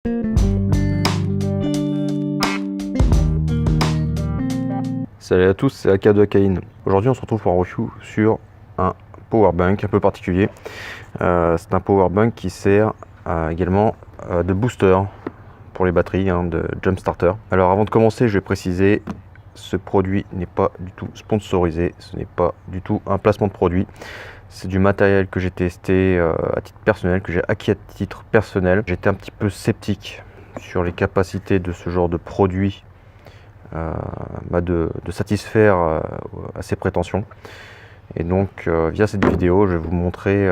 Salut à tous, c'est AK de Akain. Aujourd'hui on se retrouve pour un review sur un powerbank un peu particulier. C'est un powerbank qui sert également de booster pour les batteries, de jump starter. Alors avant de commencer, je vais préciser, ce produit n'est pas du tout sponsorisé, ce n'est pas du tout un placement de produit. C'est du matériel que j'ai testé à titre personnel, que j'ai acquis à titre personnel. J'étais un petit peu sur les capacités de ce genre de produit, de satisfaire à ses prétentions. Et donc via cette vidéo, je vais vous montrer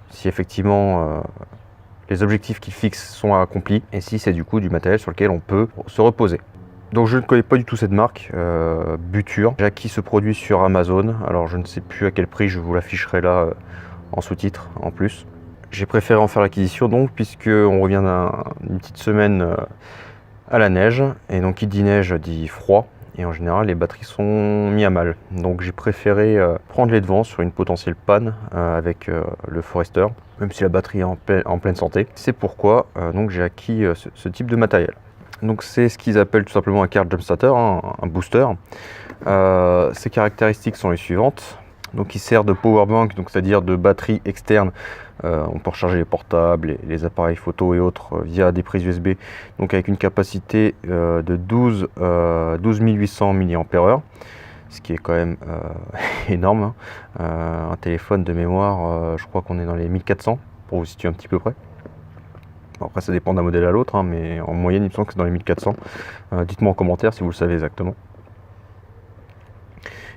si effectivement les objectifs qu'il fixe sont accomplis et si c'est du coup du matériel sur lequel on peut se reposer. Donc je ne connais pas du tout cette marque, Buture. J'ai acquis ce produit sur Amazon. Alors je ne sais plus à quel prix, je vous l'afficherai là en sous-titres en plus. J'ai préféré en faire l'acquisition donc, puisque on revient d'une petite semaine à la neige, et donc qui dit neige dit froid, et en général les batteries sont mis à mal. Donc j'ai préféré prendre les devants sur une potentielle panne avec le Forester, même si la batterie est en pleine santé. C'est pourquoi donc j'ai acquis ce type de matériel. Donc c'est ce qu'ils appellent tout simplement un car jump starter, un booster. Ses caractéristiques sont les suivantes. Donc il sert de powerbank, donc c'est-à-dire de batterie externe. On peut recharger les portables, les appareils photo et autres via des prises USB. Donc avec une capacité de 12 800 mAh, ce qui est quand même énorme. Un téléphone de mémoire, je crois qu'on est dans les 1400 pour vous situer un petit peu près. Bon, après ça dépend d'un modèle à l'autre, mais en moyenne il me semble que c'est dans les 1400. Dites-moi en commentaire si vous le savez exactement.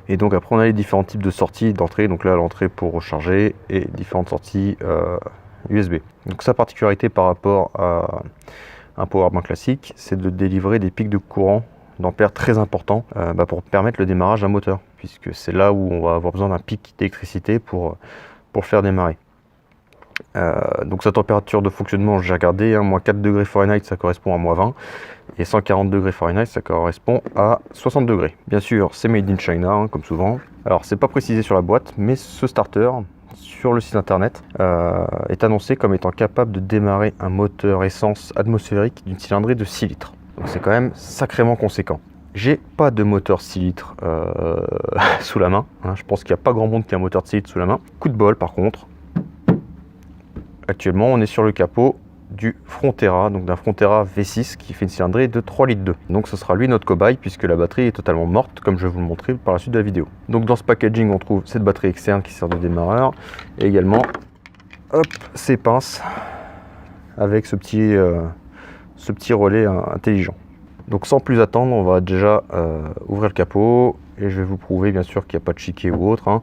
Et donc après on a les différents types de sorties d'entrée, donc là l'entrée pour recharger et différentes sorties USB. Donc sa particularité par rapport à un powerbank classique, c'est de délivrer des pics de courant d'ampères très importants pour permettre le démarrage d'un moteur, puisque c'est là où on va avoir besoin d'un pic d'électricité pour faire démarrer. Donc sa température de fonctionnement, j'ai regardé, moins 4 degrés Fahrenheit ça correspond à moins 20, et 140 degrés Fahrenheit ça correspond à 60 degrés. Bien sûr c'est made in China, comme souvent. Alors c'est pas précisé sur la boîte, mais ce starter sur le site internet est annoncé comme étant capable de démarrer un moteur essence atmosphérique d'une cylindrée de 6 litres. Donc c'est quand même sacrément conséquent. J'ai pas de moteur 6 litres sous la main, je pense qu'il n'y a pas grand monde qui a un moteur de 6 litres sous la main. Coup de bol par contre, actuellement on est sur le capot du Frontera, donc d'un Frontera V6 qui fait une cylindrée de 3 litres 2. Donc ce sera lui notre cobaye, puisque la batterie est totalement morte, comme je vais vous le montrer par la suite de la vidéo. Donc dans ce packaging on trouve cette batterie externe qui sert de démarreur, et également ces pinces avec ce petit relais intelligent. Donc sans plus attendre, on va déjà ouvrir le capot, et je vais vous prouver bien sûr qu'il n'y a pas de chiquet ou autre.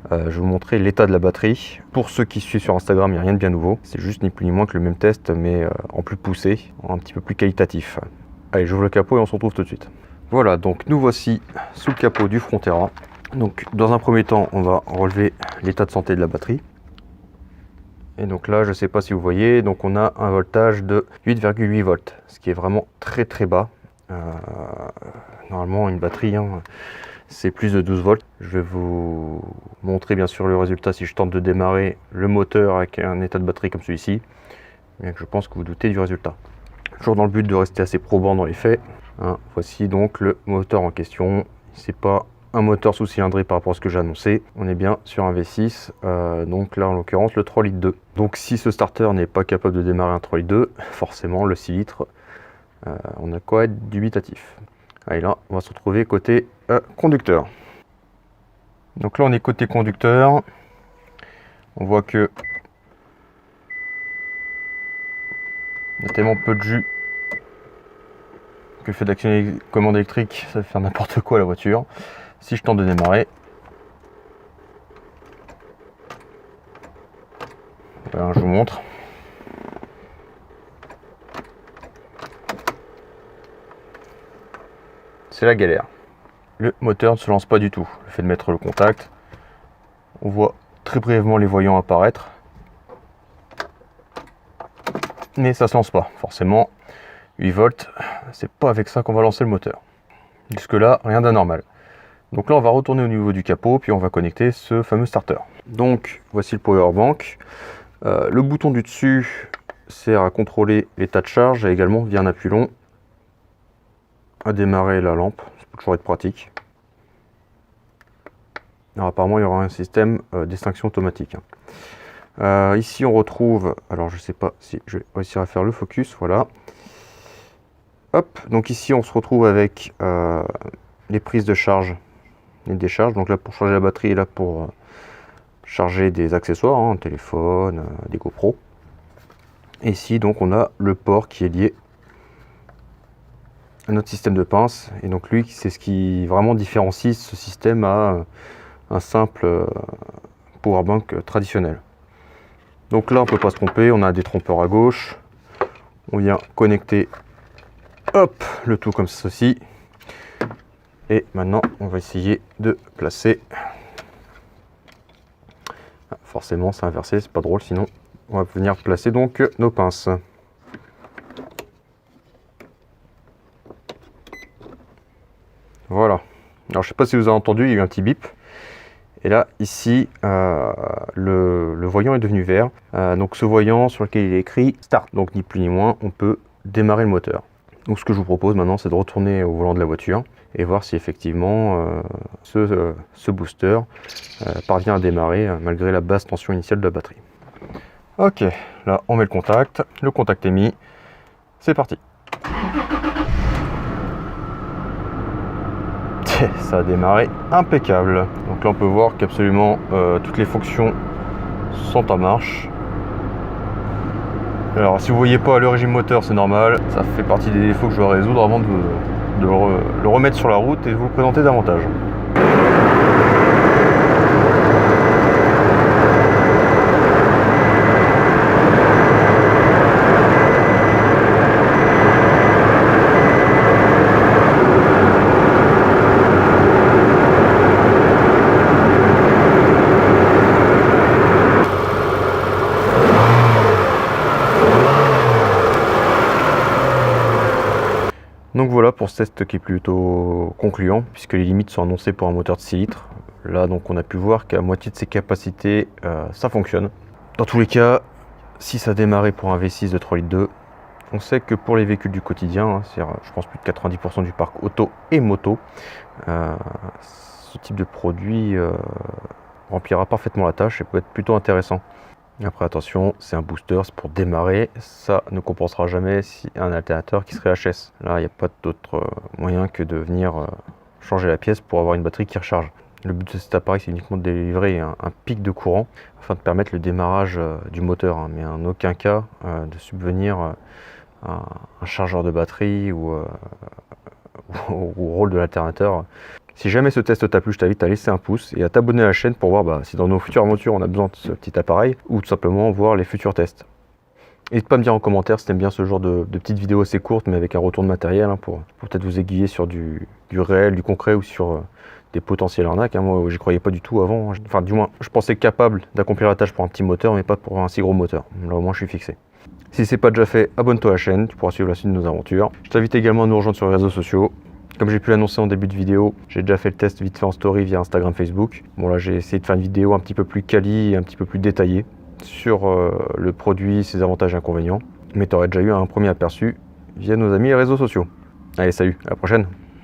Je vais vous montrer l'état de la batterie. Pour ceux qui suivent sur Instagram, il n'y a rien de bien nouveau. C'est juste ni plus ni moins que le même test, mais en plus poussé, un petit peu plus qualitatif. Allez, j'ouvre le capot et on se retrouve tout de suite. Voilà, donc nous voici sous le capot du Frontera. Donc dans un premier temps, on va relever l'état de santé de la batterie. Et donc là, je ne sais pas si vous voyez, donc on a un voltage de 8,8 volts, ce qui est vraiment très très bas. Normalement, une batterie, c'est plus de 12 volts. Je vais vous montrer bien sûr le résultat si je tente de démarrer le moteur avec un état de batterie comme celui-ci. Bien que je pense que vous doutez du résultat. Toujours dans le but de rester assez probant dans les faits. Voici donc le moteur en question. C'est pas un moteur sous cylindrée par rapport à ce que j'ai annoncé. On est bien sur un V6, donc là en l'occurrence le 3 litres 2. Donc si ce starter n'est pas capable de démarrer un 3 litres 2, forcément le 6 litres, on a quoi être dubitatif. Allez, là on va se retrouver côté conducteur. Donc là on est côté conducteur. On voit que il y a tellement peu de jus que le fait d'actionner les commandes électriques, ça va faire n'importe quoi à la voiture. Si je tente de démarrer, voilà, je vous montre. C'est la galère. Le moteur ne se lance pas du tout. Le fait de mettre le contact, on voit très brièvement les voyants apparaître, mais ça se lance pas. Forcément, 8 volts, c'est pas avec ça qu'on va lancer le moteur. Jusque là, rien d'anormal. Donc là, on va retourner au niveau du capot, puis on va connecter ce fameux starter. Donc, voici le powerbank. Le bouton du dessus, sert à contrôler l'état de charge et également via un appui long à démarrer la lampe. Ça peut toujours être pratique. Alors, apparemment il y aura un système d'extinction automatique. Ici on retrouve, alors je sais pas si je vais réussir à faire le focus, voilà. Hop, donc ici on se retrouve avec les prises de charge et décharge. Donc là pour charger la batterie et là pour charger des accessoires, un téléphone, des GoPro. Et ici donc on a le port qui est lié à notre système de pince. Et donc lui c'est ce qui vraiment différencie ce système à un simple powerbank traditionnel. Donc là on peut pas se tromper, on a des trompeurs à gauche. On vient connecter, hop, le tout comme ceci. Et maintenant on va essayer de placer. Forcément c'est inversé, c'est pas drôle, sinon on va venir placer donc nos pinces. Voilà. Alors je sais pas si vous avez entendu, il y a eu un petit bip. Et là, ici, le voyant est devenu vert. Donc ce voyant sur lequel il est écrit Start. Donc ni plus ni moins, on peut démarrer le moteur. Donc ce que je vous propose maintenant, c'est de retourner au volant de la voiture et voir si effectivement ce booster parvient à démarrer malgré la basse tension initiale de la batterie. Ok, là on met le contact est mis, c'est parti. Ça a démarré impeccable. Donc là on peut voir qu'absolument toutes les fonctions sont en marche. Alors si vous voyez pas le régime moteur, c'est normal, ça fait partie des défauts que je dois résoudre avant de le remettre sur la route et de vous le présenter davantage. Donc voilà pour ce test qui est plutôt concluant puisque les limites sont annoncées pour un moteur de 6 litres. Là donc on a pu voir qu'à moitié de ses capacités ça fonctionne. Dans tous les cas, si ça démarrait pour un V6 de 3 litres 2, on sait que pour les véhicules du quotidien, c'est-à-dire je pense plus de 90% du parc auto et moto, ce type de produit remplira parfaitement la tâche et peut être plutôt intéressant. Après attention, c'est un booster, c'est pour démarrer, ça ne compensera jamais si un alternateur qui serait HS. Là, il n'y a pas d'autre moyen que de venir changer la pièce pour avoir une batterie qui recharge. Le but de cet appareil, c'est uniquement de délivrer un pic de courant afin de permettre le démarrage du moteur, mais en aucun cas de subvenir à un chargeur de batterie ou au rôle de l'alternateur. Si jamais ce test t'a plu, je t'invite à laisser un pouce et à t'abonner à la chaîne pour voir si dans nos futures aventures on a besoin de ce petit appareil ou tout simplement voir les futurs tests. N'hésite pas à me dire en commentaire si t'aimes bien ce genre de petites vidéos assez courtes mais avec un retour de matériel pour peut-être vous aiguiller sur du réel, du concret ou sur des potentiels arnaques. Moi j'y croyais pas du tout avant, enfin du moins je pensais capable d'accomplir la tâche pour un petit moteur mais pas pour un si gros moteur. Là au moins je suis fixé. Si c'est pas déjà fait, abonne-toi à la chaîne, tu pourras suivre la suite de nos aventures. Je t'invite également à nous rejoindre sur les réseaux sociaux. Comme j'ai pu l'annoncer en début de vidéo, j'ai déjà fait le test vite fait en story via Instagram, Facebook. Bon là j'ai essayé de faire une vidéo un petit peu plus quali et un petit peu plus détaillée sur le produit, ses avantages et inconvénients. Mais tu aurais déjà eu un premier aperçu via nos amis les réseaux sociaux. Allez salut, à la prochaine.